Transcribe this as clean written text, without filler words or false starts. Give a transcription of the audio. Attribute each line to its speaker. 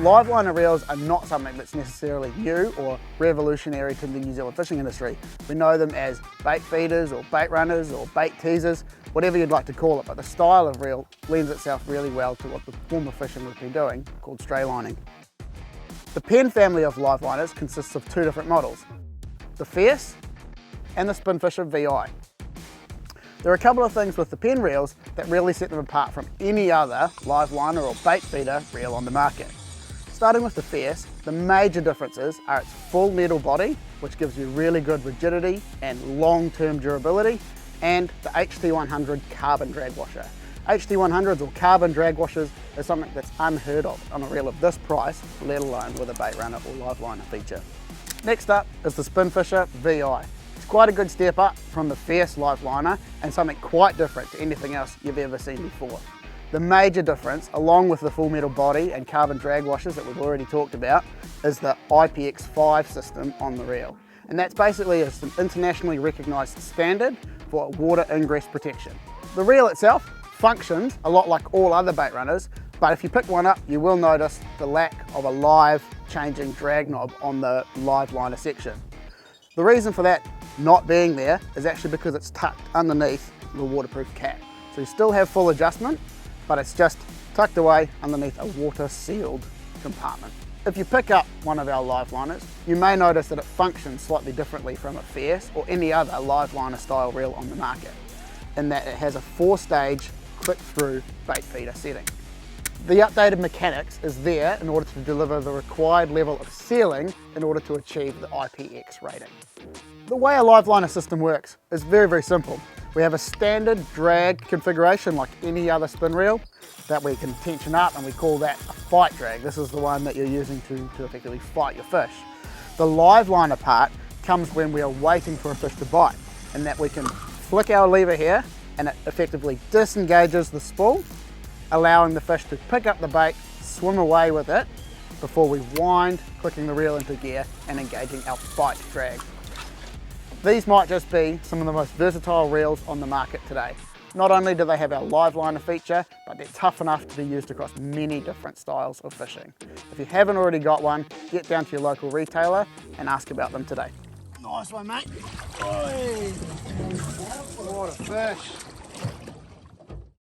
Speaker 1: Live liner reels are not something that's necessarily new or revolutionary to the New Zealand fishing industry. We know them as bait feeders or bait runners or bait teasers, whatever you'd like to call it, but the style of reel lends itself really well to what the form of fishing we've been doing, called stray lining. The PENN family of live liners consists of two different models, the Fierce and the Spinfisher VI. There are a couple of things with the PENN reels that really set them apart from any other live liner or bait feeder reel on the market. Starting with the Fierce, the major differences are its full metal body, which gives you really good rigidity and long-term durability, and the HT100 carbon drag washer. HT100s or carbon drag washers is something that's unheard of on a reel of this price, let alone with a bait runner or live liner feature. Next up is the Spinfisher VI. It's quite a good step up from the Fierce live liner and something quite different to anything else you've ever seen before. The major difference, along with the full metal body and carbon drag washers that we've already talked about, is the IPX5 system on the reel. And that's basically an internationally recognised standard for water ingress protection. The reel itself functions a lot like all other bait runners, but if you pick one up, you will notice the lack of a live changing drag knob on the live liner section. The reason for that not being there is actually because it's tucked underneath the waterproof cap. So you still have full adjustment, but it's just tucked away underneath a water sealed compartment. If you pick up one of our live liners, you may notice that it functions slightly differently from a Fierce or any other live liner style reel on the market, in that it has a 4-stage quick through bait feeder setting. The updated mechanics is there in order to deliver the required level of sealing in order to achieve the IPX rating. The way a live liner system works is very, very simple. We have a standard drag configuration like any other spin reel that we can tension up, and we call that a fight drag. This is the one that you're using to effectively fight your fish. The live liner part comes when we are waiting for a fish to bite, and that we can flick our lever here and it effectively disengages the spool, allowing the fish to pick up the bait, swim away with it before we wind, clicking the reel into gear and engaging our fight drag. These might just be some of the most versatile reels on the market today. Not only do they have our live liner feature, but they're tough enough to be used across many different styles of fishing. If you haven't already got one, get down to your local retailer and ask about them today. Nice one, mate. Oi. What a fish.